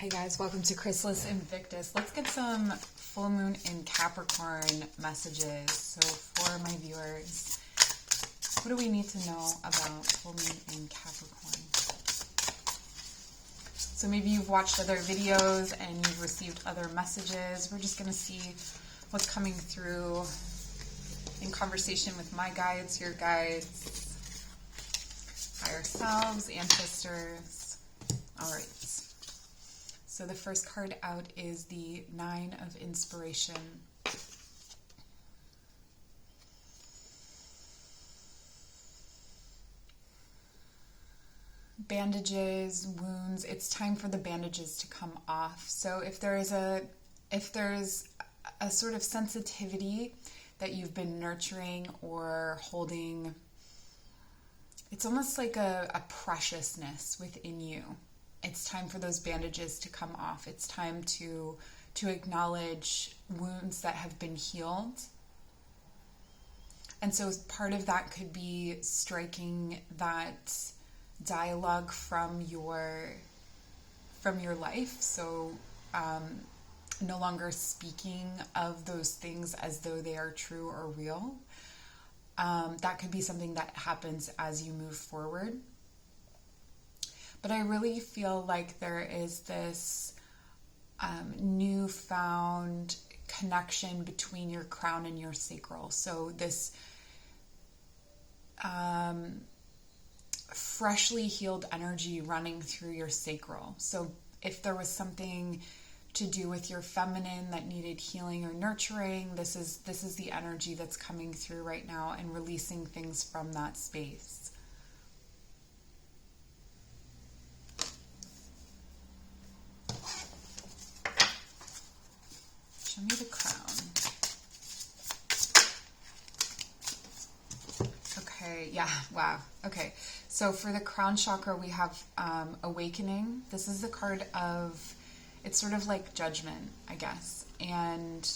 Hey guys, welcome to Chrysalis Invictus. Let's get some full moon in Capricorn messages. So for my viewers, what do we need to know about full moon in Capricorn? So maybe you've watched other videos and you've received other messages. We're just going to see what's coming through in conversation with my guides, your guides, higher selves, ancestors. All right. So the first card out is the Nine of Inspiration. Bandages, wounds, it's time for the bandages to come off. So if there's a sort of sensitivity that you've been nurturing or holding, it's almost like a preciousness within you. It's time for those bandages to come off. It's time to acknowledge wounds that have been healed. And so part of that could be striking that dialogue from your life. So no longer speaking of those things as though they are true or real. That could be something that happens as you move forward. But I really feel like there is this newfound connection between your crown and your sacral. So this freshly healed energy running through your sacral. So if there was something to do with your feminine that needed healing or nurturing, this is the energy that's coming through right now and releasing things from that space. Show me the crown. Okay, yeah, wow. Okay, so for the crown chakra, we have awakening. This is the card of, it's sort of like judgment, I guess. And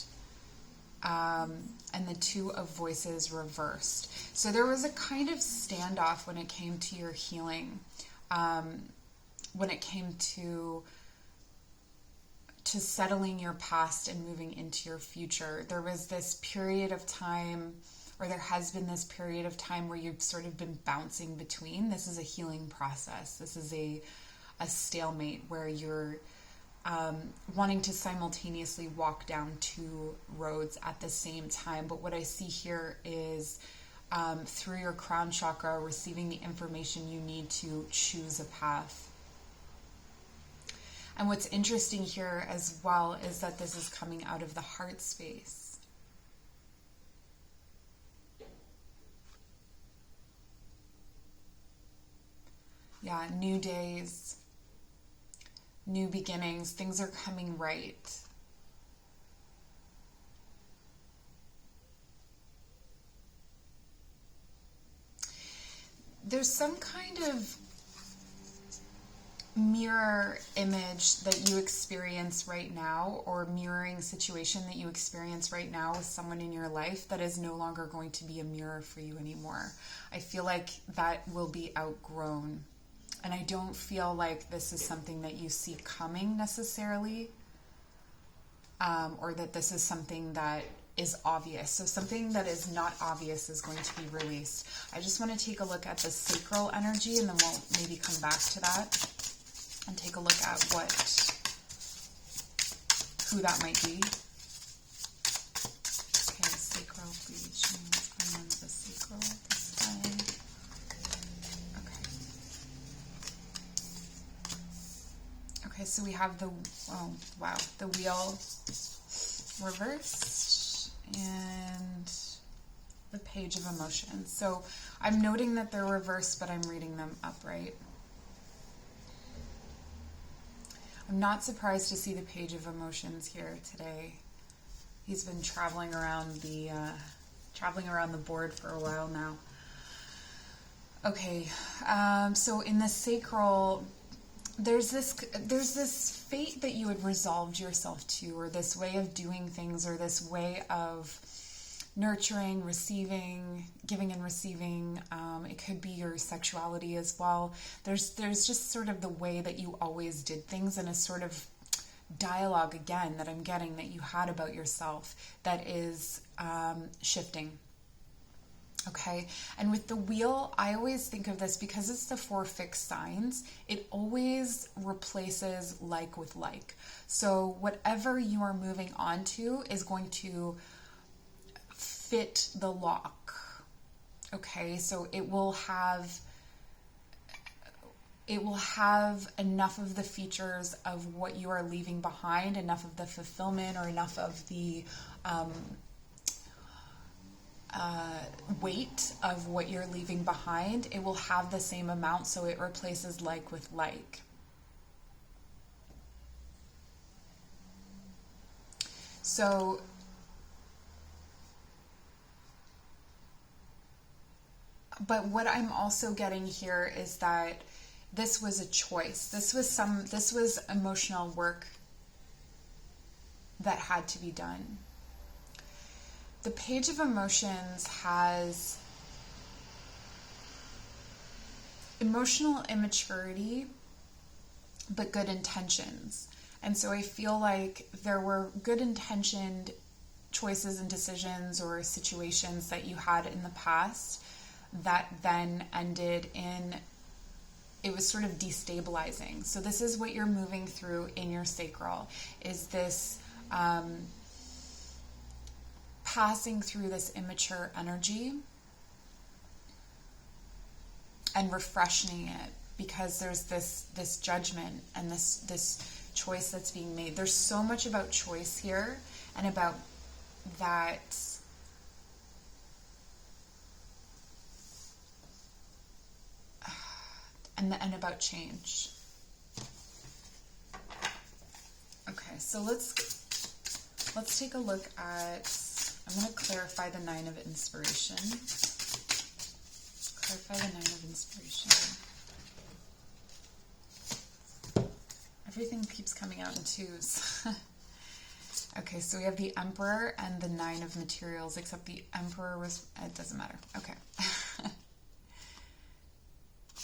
the Two of Voices reversed. So there was a kind of standoff when it came to your healing, when it came to settling your past and moving into your future. There was this period of time, or there has been this period of time where you've sort of been bouncing between. This is a healing process. This is a stalemate where you're wanting to simultaneously walk down two roads at the same time. But what I see here is through your crown chakra, receiving the information you need to choose a path. And what's interesting here as well is that this is coming out of the heart space. Yeah, new days, new beginnings, things are coming right. There's some kind of mirror image that you experience right now, or mirroring situation that you experience right now with someone in your life that is no longer going to be a mirror for you anymore. I feel like that will be outgrown. And I don't feel like this is something that you see coming necessarily, or that this is something that is obvious. So something that is not obvious is going to be released. I just want to take a look at the sacral energy, and then we'll maybe come back to that and take a look at who that might be. Okay, sacral, please show me what's going on with the sacral this time. Okay. Okay, so we have the wheel reversed and the Page of Emotions. So I'm noting that they're reversed, but I'm reading them upright. I'm not surprised to see the Page of Emotions here today. He's been traveling around the board for a while now. Okay, so in the sacral, there's this fate that you had resolved yourself to, or this way of doing things, or this way of nurturing, receiving, giving and receiving. It could be your sexuality as well. There's just sort of the way that you always did things, and a sort of dialogue again that I'm getting that you had about yourself that is shifting. Okay, and with the wheel, I always think of this because it's the 4 fixed signs. It always replaces like with like. So whatever you are moving on to is going to fit the lock. Okay, so it will have enough of the features of what you are leaving behind, enough of the fulfillment, or enough of the weight of what you're leaving behind. It will have the same amount, so it replaces like with like. So but what I'm also getting here is that this was a choice. This was emotional work that had to be done. The Page of Emotions has emotional immaturity, but good intentions. And so I feel like there were good intentioned choices and decisions or situations that you had in the past that then ended in, it was sort of destabilizing. So this is what you're moving through in your sacral, is this passing through this immature energy and refreshing it, because there's this judgment and this choice that's being made. There's so much about choice here, and about that and about change. Okay, so let's take a look at, I'm going to clarify the 9 of inspiration. Clarify the 9 of inspiration. Everything keeps coming out in 2s. Okay, so we have the Emperor and the 9 of materials, except the Emperor was, it doesn't matter. Okay.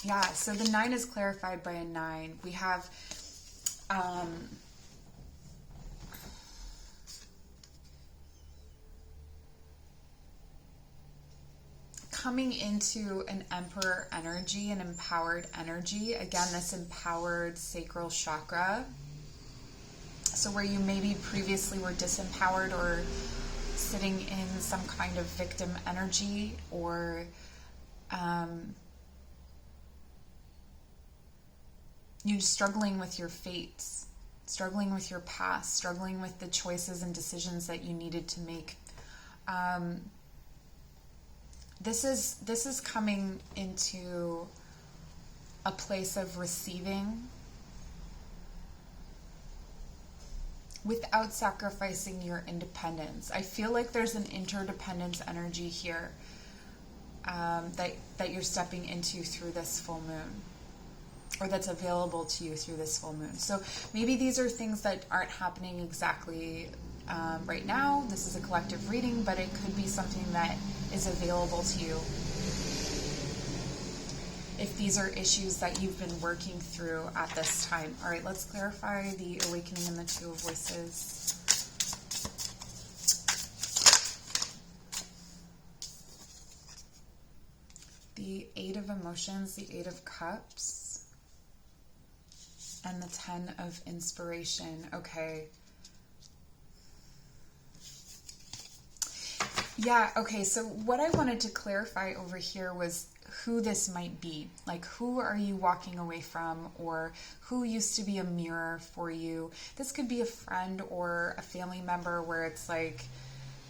Yeah, so the 9 is clarified by a 9. We have coming into an Emperor energy, an empowered energy. Again, this empowered sacral chakra. So where you maybe previously were disempowered or sitting in some kind of victim energy, or you're struggling with your fates, struggling with your past, struggling with the choices and decisions that you needed to make. This is coming into a place of receiving without sacrificing your independence. I feel like there's an interdependence energy here that you're stepping into through this full moon, or that's available to you through this full moon. So maybe these are things that aren't happening exactly right now. This is a collective reading, but it could be something that is available to you if these are issues that you've been working through at this time. All right, let's clarify the awakening and the 2 of voices. The 8 of emotions, the 8 of cups, and the 10 of inspiration. Okay. Yeah, okay, so what I wanted to clarify over here was who this might be. Like, who are you walking away from, or who used to be a mirror for you? This could be a friend or a family member where it's like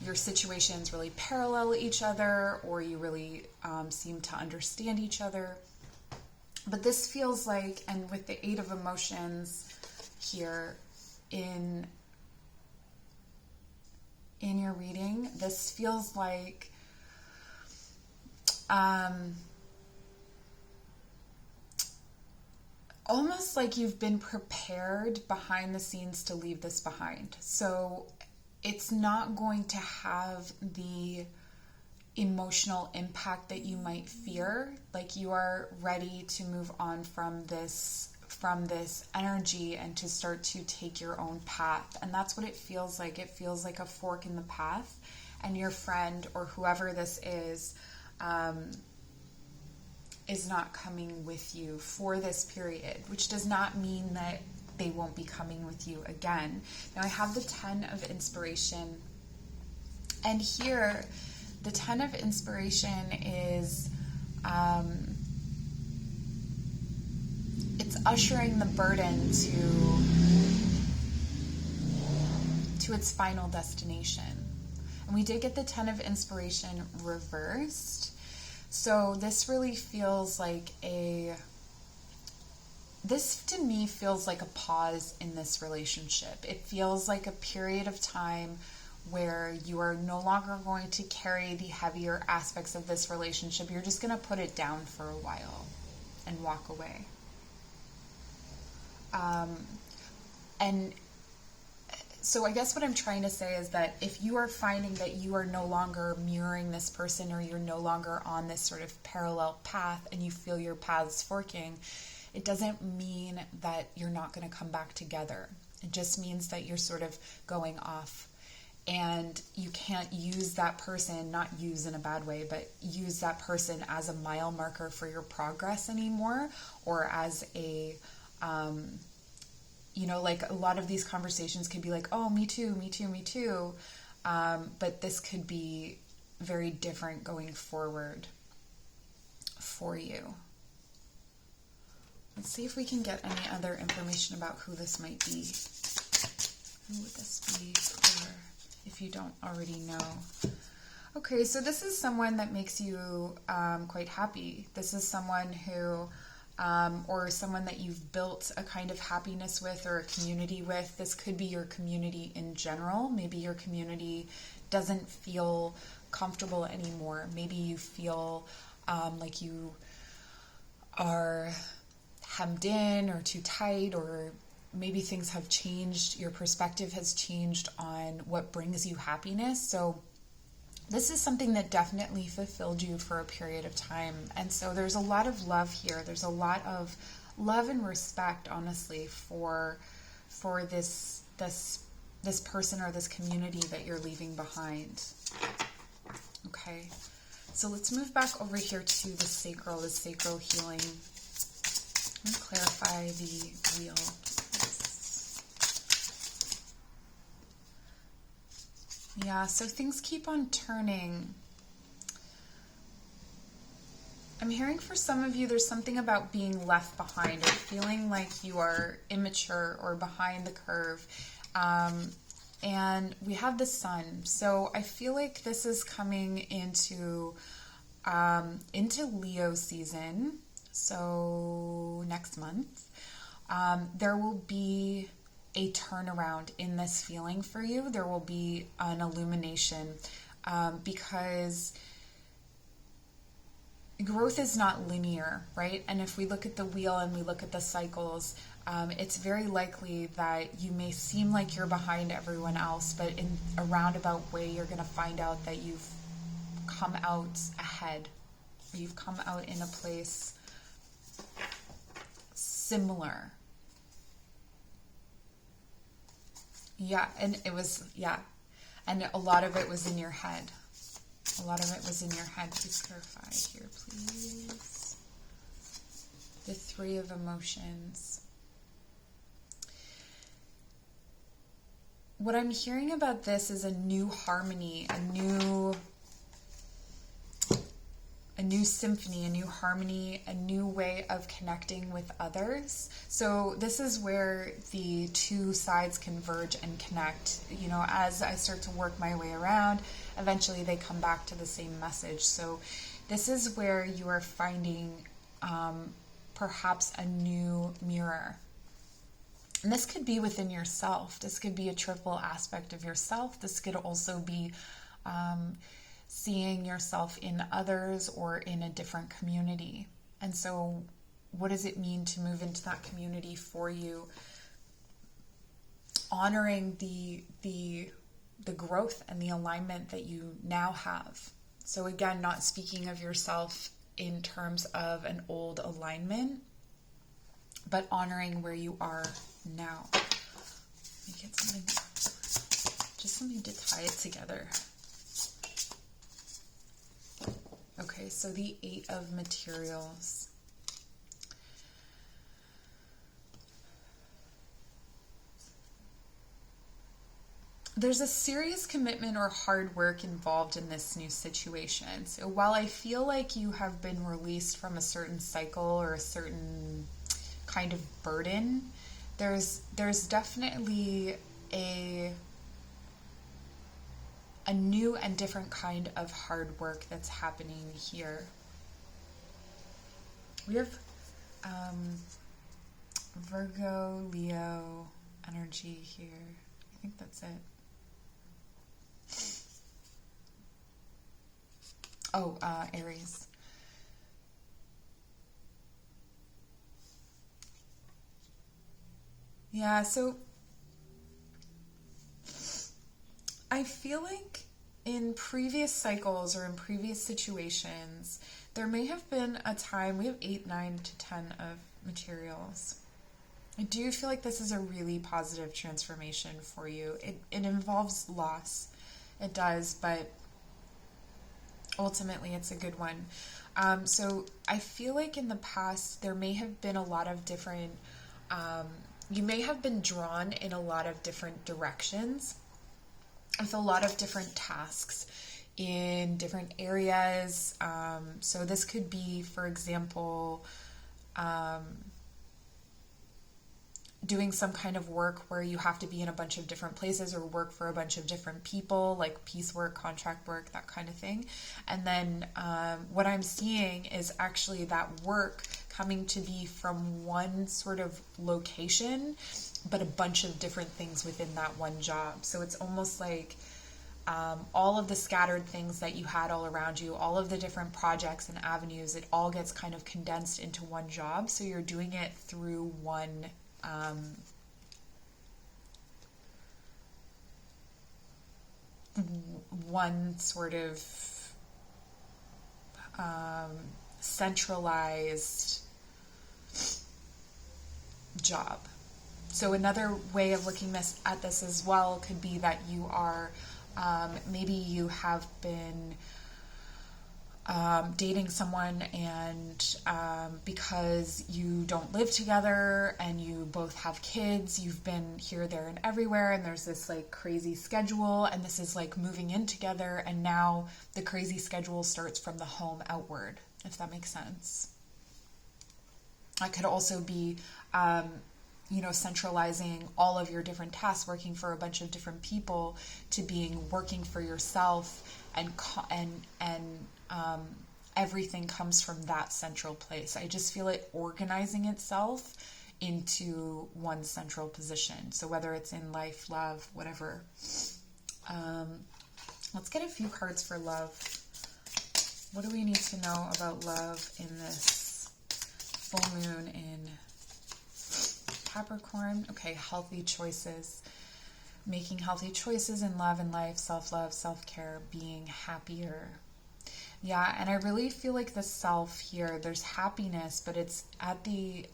your situations really parallel each other, or you really seem to understand each other. But this feels like, and with the 8 of emotions here in your reading, this feels like almost like you've been prepared behind the scenes to leave this behind. So it's not going to have the emotional impact that you might fear. Like, you are ready to move on from this energy and to start to take your own path. And that's what it feels like. It feels like a fork in the path, and your friend or whoever this is not coming with you for this period, which does not mean that they won't be coming with you again. Now, I have the 10 of inspiration, and here the 10 of inspiration is it's ushering the burden to its final destination. And we did get the 10 of inspiration reversed. So this really feels like this to me feels like a pause in this relationship. It feels like a period of time where you are no longer going to carry the heavier aspects of this relationship. You're just going to put it down for a while and walk away. And so I guess what I'm trying to say is that if you are finding that you are no longer mirroring this person, or you're no longer on this sort of parallel path and you feel your paths forking, it doesn't mean that you're not going to come back together. It just means that you're sort of going off, and you can't use that person, not use in a bad way, but use that person as a mile marker for your progress anymore, or as a like a lot of these conversations could be like, oh, me too, me too, me too. But this could be very different going forward for you. Let's see if we can get any other information about who this might be. Who would this be for, if you don't already know? Okay, so this is someone that makes you quite happy. This is someone who... or someone that you've built a kind of happiness with, or a community with. This could be your community in general. Maybe your community doesn't feel comfortable anymore. Maybe you feel like you are hemmed in or too tight, or maybe things have changed. Your perspective has changed on what brings you happiness. So this is something that definitely fulfilled you for a period of time. And so there's a lot of love here. There's a lot of love and respect, honestly, for this person or this community that you're leaving behind. Okay. So let's move back over here to the sacral healing. I'm going to clarify the wheel. Yeah, so things keep on turning. I'm hearing for some of you, there's something about being left behind, or feeling like you are immature or behind the curve. And we have the sun. So I feel like this is coming into Leo season. So next month, there will be a turnaround in this feeling for you. There will be an illumination, because growth is not linear, right? And if we look at the wheel and we look at the cycles, it's very likely that you may seem like you're behind everyone else, but in a roundabout way, you're going to find out that you've come out ahead. You've come out in a place similar. Yeah, and it was, yeah. And a lot of it was in your head. A lot of it was in your head. Please clarify here, please. The 3 of emotions. What I'm hearing about this is a new harmony, a new symphony, a new harmony, a new way of connecting with others. So this is where the two sides converge and connect. You know, as I start to work my way around, eventually they come back to the same message. So this is where you are finding perhaps a new mirror. And this could be within yourself. This could be a triple aspect of yourself. This could also be seeing yourself in others or in a different community. And so what does it mean to move into that community for you? Honoring the the growth and the alignment that you now have. So again, not speaking of yourself in terms of an old alignment, but honoring where you are now. Let me get something, just something to tie it together. Okay, so the 8 of materials. There's a serious commitment or hard work involved in this new situation. So while I feel like you have been released from a certain cycle or a certain kind of burden, there's definitely a new and different kind of hard work that's happening here. We have Virgo, Leo energy here. I think that's it. Oh, Aries. Yeah, so I feel like in previous cycles or in previous situations, there may have been a time, we have 8, 9 to 10 of materials. I do feel like this is a really positive transformation for you. It involves loss. It does, but ultimately it's a good one. So I feel like in the past, there may have been a lot of different, you may have been drawn in a lot of different directions with a lot of different tasks in different areas. So this could be, for example, doing some kind of work where you have to be in a bunch of different places or work for a bunch of different people, like piecework, contract work, that kind of thing. And then what I'm seeing is actually that work coming to be from one sort of location, but a bunch of different things within that one job. So it's almost like all of the scattered things that you had all around you, all of the different projects and avenues, it all gets kind of condensed into one job. So you're doing it through one sort of centralized job. So another way of looking at this as well could be that you are, maybe you have been dating someone, and because you don't live together and you both have kids, you've been here, there, and everywhere, and there's this like crazy schedule, and this is like moving in together, and now the crazy schedule starts from the home outward, if that makes sense. That could also be centralizing all of your different tasks, working for a bunch of different people, to being working for yourself, and everything comes from that central place. I just feel it organizing itself into one central position. So whether it's in life, love, whatever. Let's get a few cards for love. What do we need to know about love in this full moon in Capricorn? Okay, healthy choices. Making healthy choices in love and life, self-love, self-care, being happier. Yeah, and I really feel like the self here, there's happiness, but it's at the,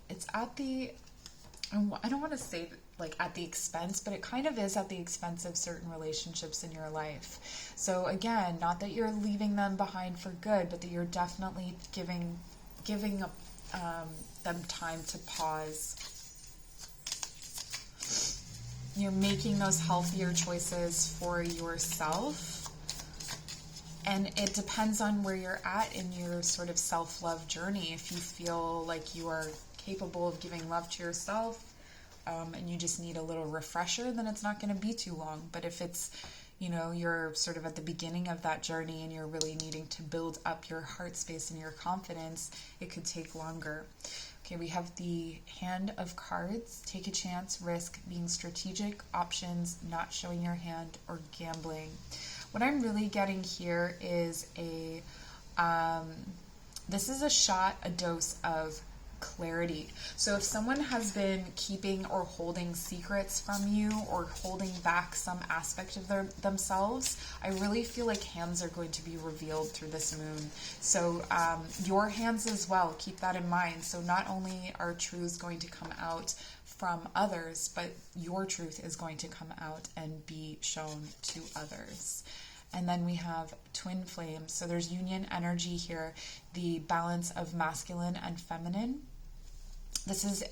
I don't want to say like at the expense, but it kind of is at the expense of certain relationships in your life. So again, not that you're leaving them behind for good, but that you're definitely giving them time to pause. You're making those healthier choices for yourself. And it depends on where you're at in your sort of self-love journey. If you feel like you are capable of giving love to yourself, and you just need a little refresher, then it's not going to be too long. But if it's, you're sort of at the beginning of that journey and you're really needing to build up your heart space and your confidence, it could take longer. Okay, we have the Hand of Cards. Take a chance, risk, being strategic, options, not showing your hand, or gambling. What I'm really getting here is this is a dose of clarity. So if someone has been keeping or holding secrets from you or holding back some aspect of themselves, I really feel like hands are going to be revealed through this moon. So your hands as well, keep that in mind. So not only are truths going to come out from others, but your truth is going to come out and be shown to others. And then we have twin flames. So there's union energy here, the balance of masculine and feminine. This is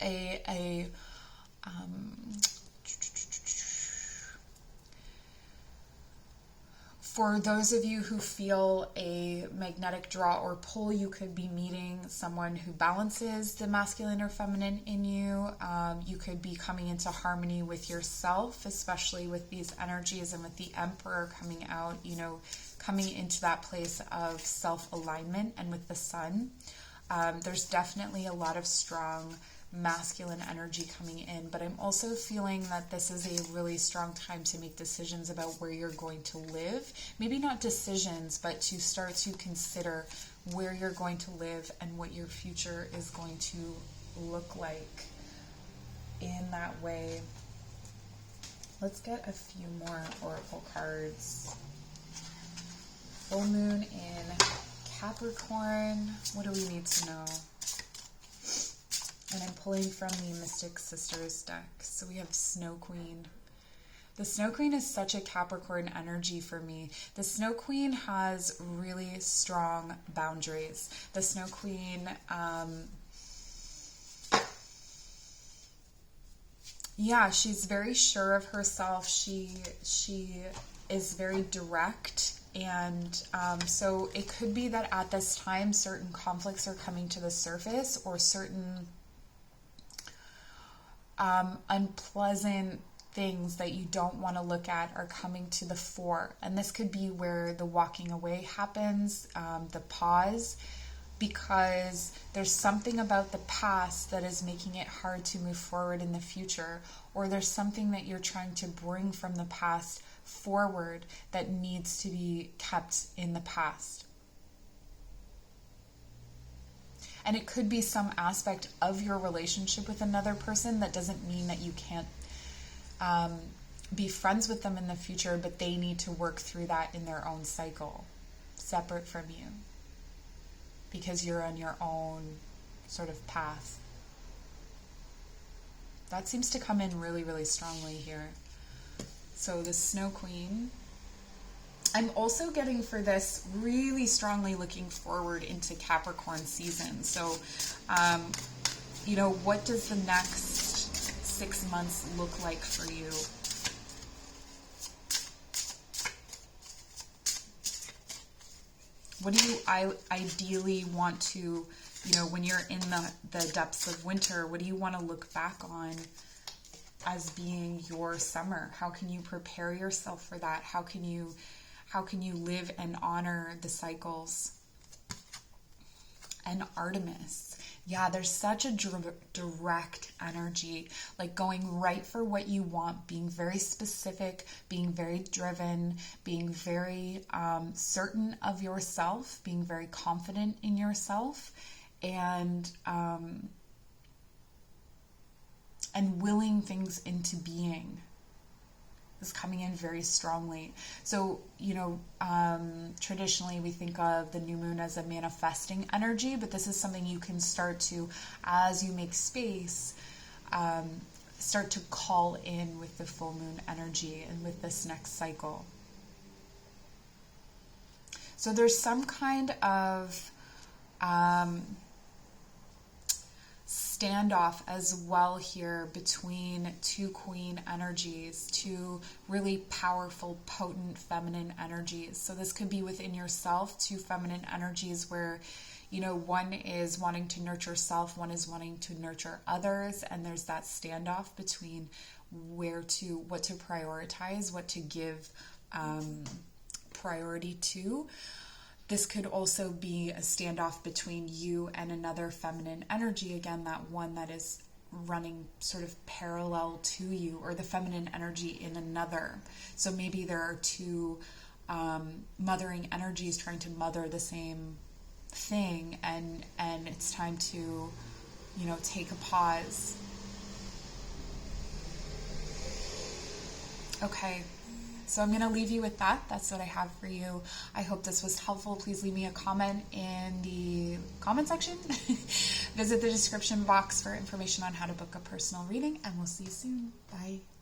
for those of you who feel a magnetic draw or pull, you could be meeting someone who balances the masculine or feminine in you. You could be coming into harmony with yourself, especially with these energies and with the Emperor coming out, coming into that place of self-alignment, and with the Sun. There's definitely a lot of strong masculine energy coming in, but I'm also feeling that this is a really strong time to make decisions about where you're going to live. Maybe not decisions, but to start to consider where you're going to live and what your future is going to look like in that way. Let's get a few more oracle cards. Full moon in Capricorn. What do we need to know? And I'm pulling from the Mystic Sisters deck. So we have Snow Queen. The Snow Queen is such a Capricorn energy for me. The Snow Queen has really strong boundaries. The Snow Queen, she's very sure of herself. She is very direct. And so it could be that at this time, certain conflicts are coming to the surface, or certain unpleasant things that you don't want to look at are coming to the fore. And this could be where the walking away happens, the pause, because there's something about the past that is making it hard to move forward in the future, or there's something that you're trying to bring from the past forward that needs to be kept in the past. And it could be some aspect of your relationship with another person. That doesn't mean that you can't be friends with them in the future, but they need to work through that in their own cycle, separate from you, because you're on your own sort of path. That seems to come in really, really strongly here. So the Snow Queen. I'm also getting for this really strongly looking forward into Capricorn season. So, what does the next 6 months look like for you? What do you ideally want to, when you're in the depths of winter, what do you want to look back on as being your summer? How can you prepare yourself for that? How can you live and honor the cycles? And Artemis. Yeah, there's such a direct energy, like going right for what you want, being very specific, being very driven, being very certain of yourself, being very confident in yourself, and willing things into being is coming in very strongly. So, traditionally we think of the new moon as a manifesting energy, but this is something you can start to, as you make space, start to call in with the full moon energy and with this next cycle. So there's some kind of standoff as well here between two queen energies, two really powerful, potent feminine energies. So this could be within yourself, two feminine energies where, one is wanting to nurture self, one is wanting to nurture others, and there's that standoff between what to prioritize, what to give priority to. This could also be a standoff between you and another feminine energy, again, that one that is running sort of parallel to you, or the feminine energy in another. So maybe there are two mothering energies trying to mother the same thing, and it's time to take a pause. Okay. So I'm going to leave you with that. That's what I have for you. I hope this was helpful. Please leave me a comment in the comment section. Visit the description box for information on how to book a personal reading, and we'll see you soon. Bye.